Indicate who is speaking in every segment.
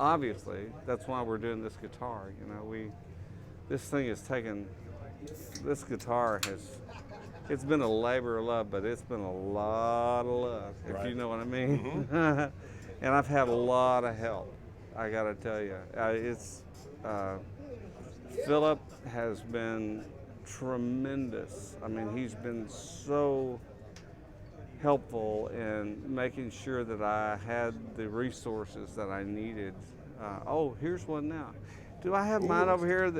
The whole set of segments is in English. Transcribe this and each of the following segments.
Speaker 1: obviously, that's why we're doing this guitar. You know, this thing has taken, this guitar it's been a labor of love, but it's been a lot of love, if you know what I mean. Mm-hmm. And I've had a lot of help, I gotta tell you. Philip has been tremendous. I mean, he's been so helpful in making sure that I had the resources that I needed. Oh, here's one now. Do I have mine over here?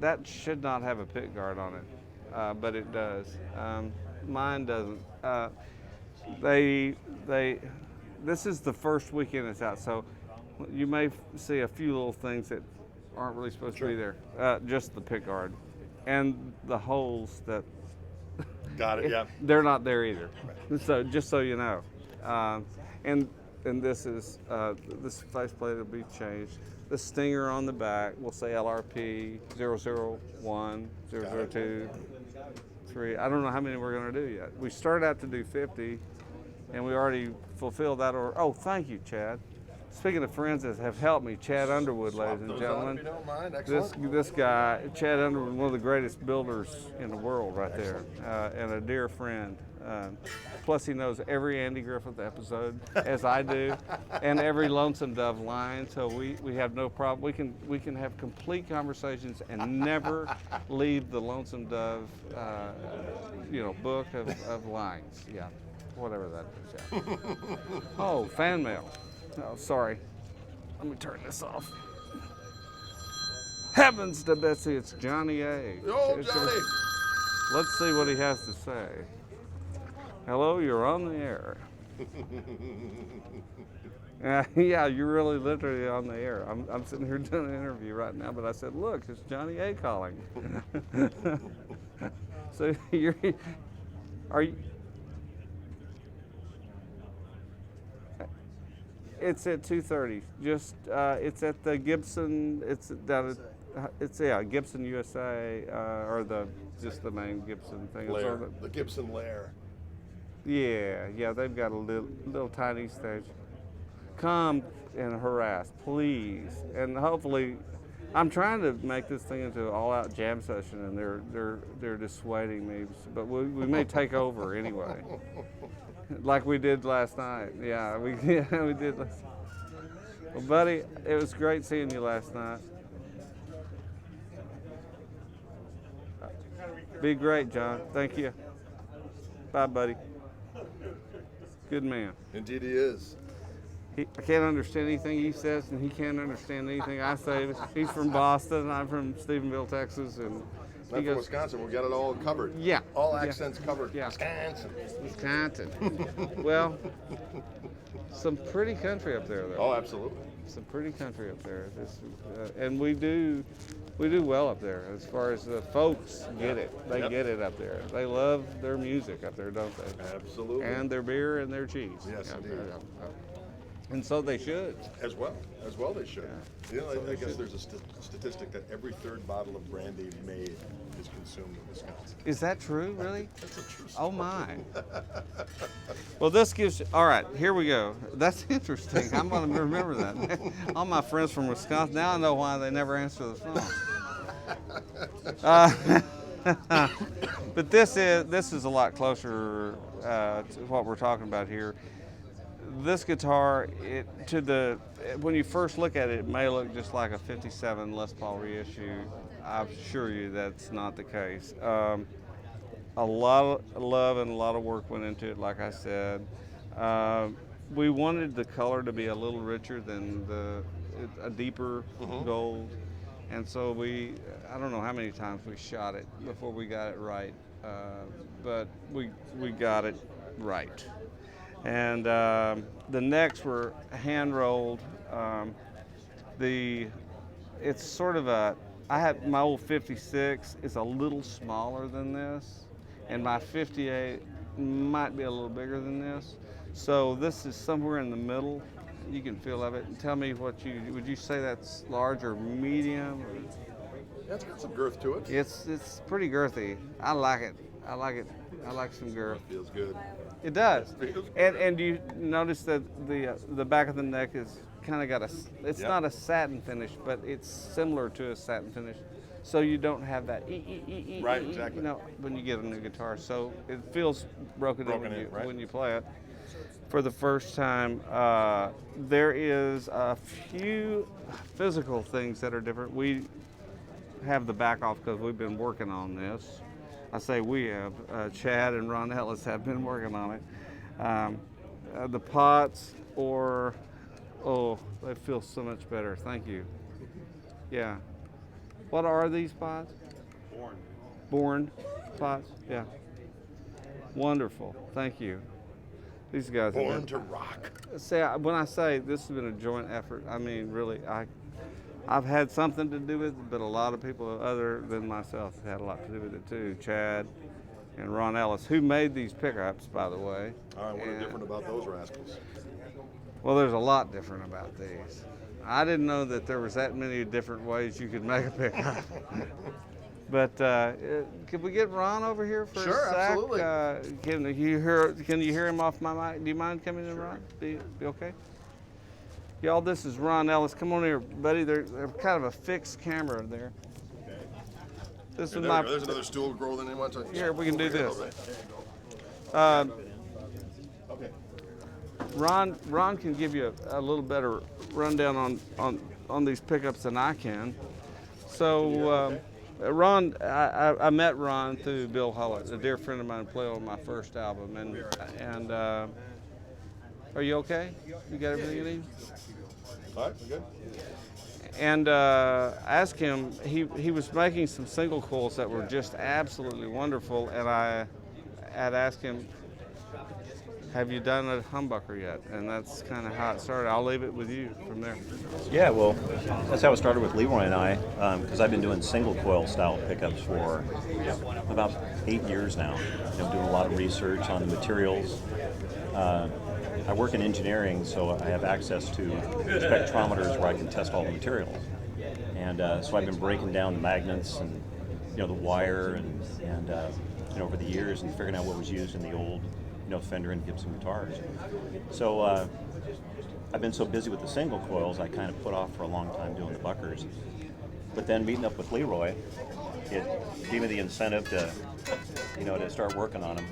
Speaker 1: That should not have a pick guard on it, but it does. Mine doesn't. This is the first weekend it's out, so you may see a few little things that aren't really supposed to be there. Just the pick guard and the holes that.
Speaker 2: Got it. Yeah.
Speaker 1: They're not there either. So just so you know, and this is this faceplate will be changed. The stinger on the back will say LRP 001, 002, 3. I don't know how many we're going to do yet. We started out to do 50, and we already fulfilled that order. Oh, thank you, Chad. Speaking of friends that have helped me, Chad Underwood, ladies and gentlemen.
Speaker 2: If you don't mind. Excellent.
Speaker 1: This guy, Chad Underwood, one of the greatest builders in the world right there, and a dear friend. Plus he knows every Andy Griffith episode, as I do, and every Lonesome Dove line, so we have no problem. We can have complete conversations and never leave the Lonesome Dove book of lines. Yeah, whatever that is. Yeah. Oh, fan mail. Oh, sorry. Let me turn this off. Heavens to Betsy, it's Johnny A.
Speaker 2: Oh, Johnny!
Speaker 1: Let's see what he has to say. Hello, you're on the air. Yeah, you're really literally on the air. I'm sitting here doing an interview right now, but I said, look, it's Johnny A calling. So are you? It's at 2:30. Just it's at the Gibson. It's down at Gibson USA or just the main Gibson thing.
Speaker 2: Lair, the Gibson Lair.
Speaker 1: Yeah, they've got a little tiny stage. Come and harass, please, and hopefully, I'm trying to make this thing into an all-out jam session, and they're dissuading me. But we may take over anyway, like we did last night. Yeah, we did. Well, buddy, it was great seeing you last night. Be great, John. Thank you. Bye, buddy. Good man.
Speaker 2: Indeed he is.
Speaker 1: I can't understand anything he says, and he can't understand anything I say. He's from Boston, and I'm from Stephenville, Texas, and
Speaker 2: I'm from Wisconsin. We got it all covered.
Speaker 1: Yeah.
Speaker 2: All accents covered.
Speaker 1: Yeah.
Speaker 2: Wisconsin.
Speaker 1: Well, some pretty country up there, though.
Speaker 2: Oh, absolutely.
Speaker 1: Some pretty country up there. And we do well up there as far as the folks get it. They get it up there. They love their music up there, don't they?
Speaker 2: Absolutely.
Speaker 1: And their beer and their cheese.
Speaker 2: Yes, indeed.
Speaker 1: And so they should.
Speaker 2: As well they should.
Speaker 1: Yeah.
Speaker 2: You know, I guess there's a statistic that every third bottle of brandy made is consumed in Wisconsin.
Speaker 1: Is that true, really?
Speaker 2: That's a true story.
Speaker 1: Oh, my. Well, this gives, all right, here we go. That's interesting. I'm going to remember that. All my friends from Wisconsin, now I know why they never answer the phone. But this is a lot closer to what we're talking about here. This guitar, when you first look at it, it may look just like a 57 Les Paul reissue. I assure you that's not the case. A lot of love and a lot of work went into it, like I said. We wanted the color to be a little richer than a deeper gold. And so I don't know how many times we shot it before we got it right, but we got it right. And the necks were hand rolled. It's sort of I had my old 56 is a little smaller than this, and my 58 might be a little bigger than this. So this is somewhere in the middle. You can feel of it. And tell me would you say that's large or medium?
Speaker 2: Yeah, it's got some girth to it.
Speaker 1: It's pretty girthy. I like it. I like some girth.
Speaker 2: It feels good.
Speaker 1: It does. And you notice that the back of the neck is kind of got it's
Speaker 2: Yep.
Speaker 1: not a satin finish, but it's similar to a satin finish. So you don't have that
Speaker 2: Right, exactly.
Speaker 1: when you get a new guitar. So it feels broken in,
Speaker 2: Right.
Speaker 1: when you play it for the first time. There is a few physical things that are different. We have the back off because we've been working on this. I say we have. Chad and Ron Ellis have been working on it. The pots they feel so much better. Thank you. Yeah. What are these pots? Born pots? Yeah. Wonderful. Thank you. These guys have
Speaker 2: Born
Speaker 1: been,
Speaker 2: to rock.
Speaker 1: when I say this has been a joint effort, I mean really I've had something to do with it, but a lot of people other than myself have had a lot to do with it too. Chad and Ron Ellis, who made these pickups, by the way.
Speaker 2: All right, what is different about those rascals?
Speaker 1: Well, there's a lot different about these. I didn't know that there was that many different ways you could make a pickup. But could we get Ron over here for
Speaker 2: Sure,
Speaker 1: a sec?
Speaker 2: absolutely.
Speaker 1: Can you hear him off my mic? Do you mind coming in, Ron? Be okay? Y'all, this is Ron Ellis. Come on here, buddy. They're kind of a fixed camera there. This is my.
Speaker 2: There's another stool grower than anyone to.
Speaker 1: Here, we can do this.
Speaker 2: Okay.
Speaker 1: Ron can give you a little better rundown on these pickups than I can. So, Ron, I met Ron through Bill Hullett, a dear friend of mine, played on my first album, and are you okay? You got everything you need?
Speaker 2: All right, we good?
Speaker 1: And I asked him, he was making some single coils that were just absolutely wonderful, and I had asked him, have you done a humbucker yet? And that's kind of how it started. I'll leave it with you from there.
Speaker 3: Yeah, well, that's how it started with Leroy and I, because I've been doing single coil style pickups for about 8 years now. Doing a lot of research on the materials. I work in engineering, so I have access to spectrometers where I can test all the materials. And so I've been breaking down the magnets and the wire and over the years and figuring out what was used in the old Fender and Gibson guitars. So I've been so busy with the single coils, I kind of put off for a long time doing the buckers. But then meeting up with Leroy, it gave me the incentive to start working on them.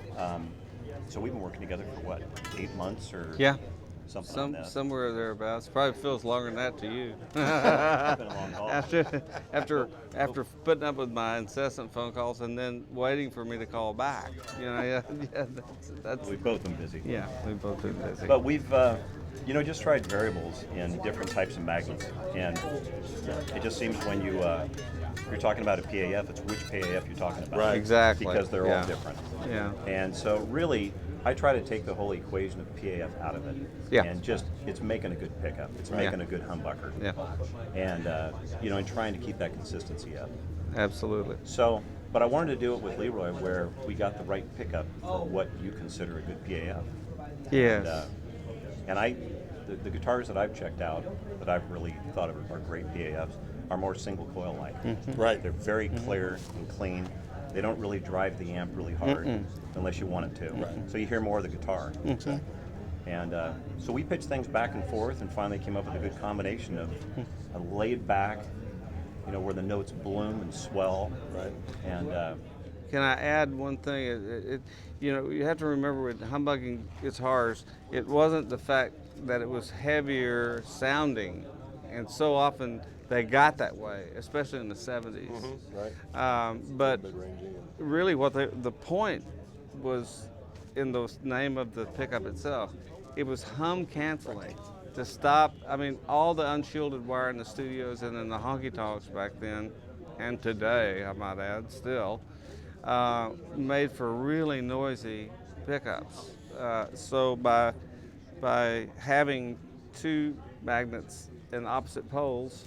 Speaker 3: So we've been working together for what, 8 months or something like that.
Speaker 1: Somewhere thereabouts. Probably feels longer than that to you.
Speaker 3: It's been a long haul.
Speaker 1: After putting up with my incessant phone calls and then waiting for me to call back. That's
Speaker 3: We've both been busy.
Speaker 1: yeah, we've both been busy.
Speaker 3: But we've just tried variables in different types of magnets, and it just seems when you're talking about a PAF, it's which PAF you're talking about.
Speaker 2: Right.
Speaker 1: Exactly.
Speaker 3: Because they're all different.
Speaker 1: Yeah.
Speaker 3: And so really, I try to take the whole equation of PAF out of it.
Speaker 1: Yeah.
Speaker 3: And it's making a good pickup. It's making a good humbucker.
Speaker 1: Yeah.
Speaker 3: And, and trying to keep that consistency up.
Speaker 1: Absolutely.
Speaker 3: So, but I wanted to do it with Leroy where we got the right pickup for what you consider a good PAF.
Speaker 1: Yes.
Speaker 3: And the guitars that I've checked out that I've really thought of are great PAFs are more single coil like.
Speaker 2: Right.
Speaker 3: They're very clear and clean. They don't really drive the amp really hard unless you want it to.
Speaker 2: Right.
Speaker 3: So you hear more of the guitar.
Speaker 2: Exactly.
Speaker 3: And so we pitched things back and forth and finally came up with a good combination of a laid back, where the notes bloom and swell.
Speaker 2: Right.
Speaker 3: And
Speaker 1: Can I add one thing? You have to remember with humbucking guitars, it wasn't the fact that it was heavier sounding, and so often they got that way, especially in the 70s.
Speaker 2: Right.
Speaker 1: But
Speaker 2: Big ranging and
Speaker 1: really what the point was in the name of the pickup itself, it was hum canceling to stop. I mean, all the unshielded wire in the studios and in the honky-tonks back then, and today, I might add, still, made for really noisy pickups. So by having two magnets in opposite poles,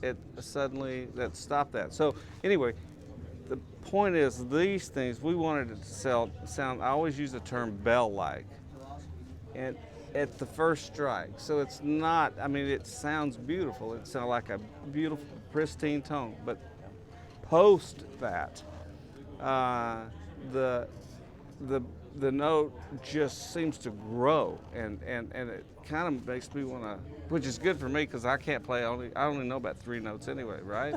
Speaker 1: it suddenly stopped that. So anyway, the point is these things, we wanted it to sound, I always use the term bell-like, and at the first strike. So it's not, it sounds beautiful. It sounds like a beautiful, pristine tone, but post that, the the note just seems to grow, and it kind of makes me want to, which is good for me because I can't play I only know about 3 notes anyway, right?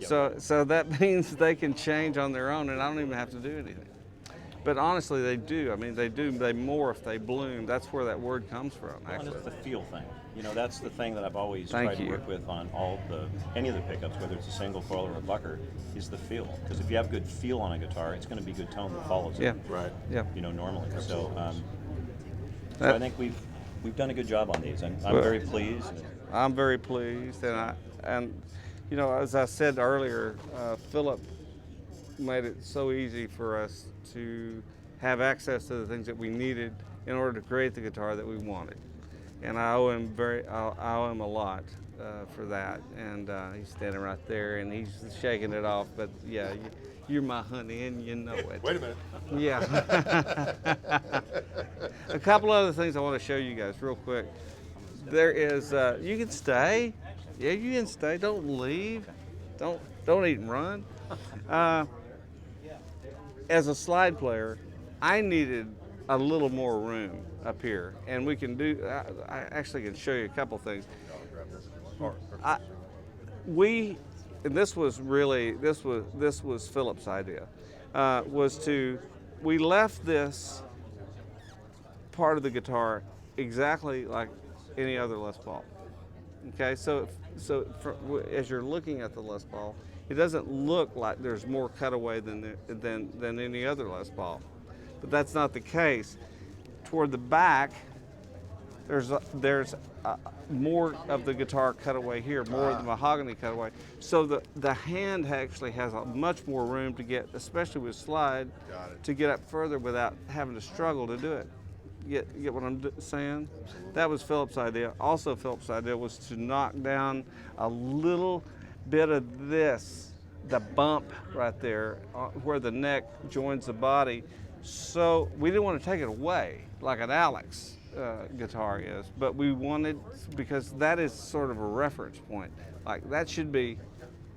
Speaker 3: Yep.
Speaker 1: So that means they can change on their own, and I don't even have to do anything. But honestly, they do. I mean, they morph, they bloom. That's where that word comes from,
Speaker 3: Well, and
Speaker 1: actually.
Speaker 3: it's the feel thing. You know, that's the thing that I've always
Speaker 1: Thank
Speaker 3: tried to
Speaker 1: you.
Speaker 3: work with on any of the pickups, whether it's a single coil or a bucker, is the feel. Because if you have good feel on a guitar, it's going to be good tone that follows it.
Speaker 1: Yeah.
Speaker 2: Right.
Speaker 1: Yeah.
Speaker 3: You know, normally. So
Speaker 1: That-
Speaker 3: I think we've done a good job on these. I'm
Speaker 1: Well,
Speaker 3: very pleased.
Speaker 1: I'm very pleased, and you know, as I said earlier, Philip made it so easy for us to have access to the things that we needed in order to create the guitar that we wanted, and I owe him a lot for that. And he's standing right there, and he's shaking it off. But yeah, you're my honey, and you know it.
Speaker 2: Wait a minute.
Speaker 1: Yeah. A couple other things I want to show you guys real quick. There is, you can stay. Yeah, you can stay. Don't leave. Don't eat and run. As a slide player, I needed a little more room up here, and we can do. I actually can show you a couple things. And this was Philip's idea. We left this part of the guitar exactly like any other Les Paul. Okay, so as you're looking at the Les Paul, it doesn't look like there's more cutaway than any other Les Paul, but that's not the case. Toward the back, there's more of the guitar cutaway here, more of the mahogany cutaway. So the hand actually has much more room to get, especially with slide, to get up further without having to struggle to do it. Get what I'm saying? Absolutely. That was Philip's idea. Also, Philip's idea was to knock down a little bit of this, the bump right there, where the neck joins the body. So we didn't want to take it away like an Alex guitar is, but we wanted, because that is sort of a reference point. Like that should be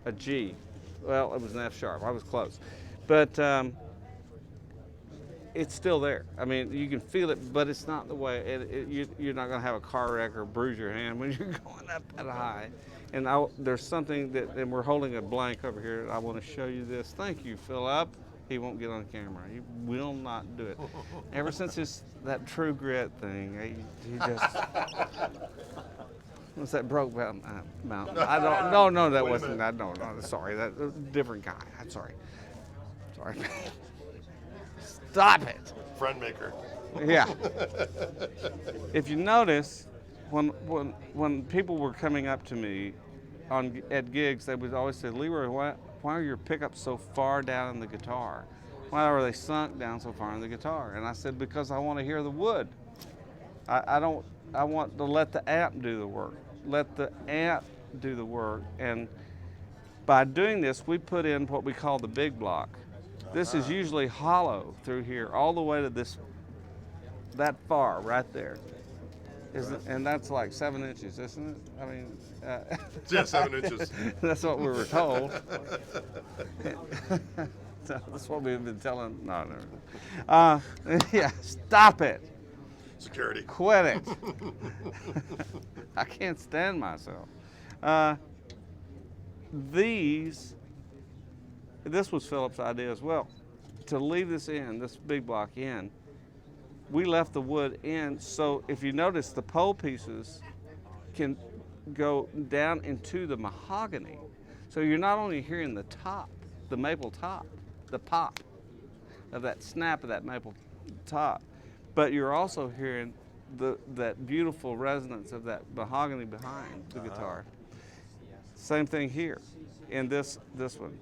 Speaker 1: a G. Well, it was an F sharp. I was close, but it's still there. I mean, you can feel it, but it's not the way. You're not going to have a car wreck or bruise your hand when you're going up that high. And there's something and we're holding a blank over here. I want to show you this. Thank you, Philip. He won't get on camera. He will not do it. Ever since that True Grit thing, he just. What's that broke mountain? I don't. No, that wasn't that. No, sorry, that's a different guy. I'm sorry. Sorry. Stop it.
Speaker 2: Friend maker.
Speaker 1: Yeah. If you notice, when people were coming up to me at gigs, they would always say, "Leroy, why are your pickups so far down in the guitar? Why are they sunk down so far in the guitar?" And I said, "Because I want to hear the wood. I want to let the amp do the work. Let the amp do the work." And by doing this, we put in what we call the big block. This is usually hollow through here, all the way to that far right there. And that's like 7 inches, isn't it? I mean,
Speaker 2: yeah, 7 inches.
Speaker 1: That's what we were told. So that's what we've been telling. No. Yeah, stop it.
Speaker 2: Security.
Speaker 1: Quit it. I can't stand myself. This was Philip's idea as well, to leave this big block in. We left the wood in, so if you notice, the pole pieces can go down into the mahogany. So you're not only hearing the top, the maple top, the pop of that snap of that maple top, but you're also hearing that beautiful resonance of that mahogany behind the guitar. Same thing here in this one.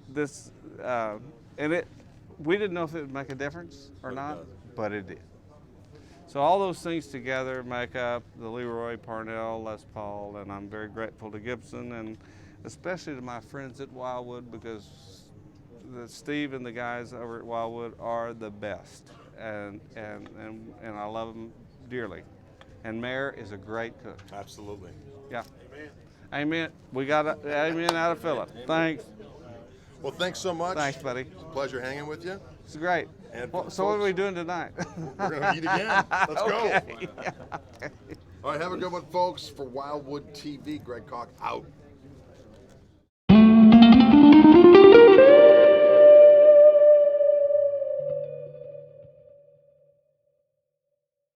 Speaker 1: We didn't know if it would make a difference or not, but it did. So all those things together make up the Roy Parnell Les Paul, and I'm very grateful to Gibson, and especially to my friends at Wildwood, because Steve and the guys over at Wildwood are the best, and I love them dearly. And Mayor is a great cook.
Speaker 2: Absolutely.
Speaker 1: Yeah. Amen. We got an amen out of Philip. Thanks.
Speaker 2: Well, thanks so much.
Speaker 1: Thanks, buddy.
Speaker 2: It's a pleasure hanging with you.
Speaker 1: It's great.
Speaker 2: And
Speaker 1: Well, so what are we doing tonight?
Speaker 2: We're going to eat again. Let's go.
Speaker 1: Okay.
Speaker 2: All right, have a good one, folks. For Wildwood TV, Greg Koch out.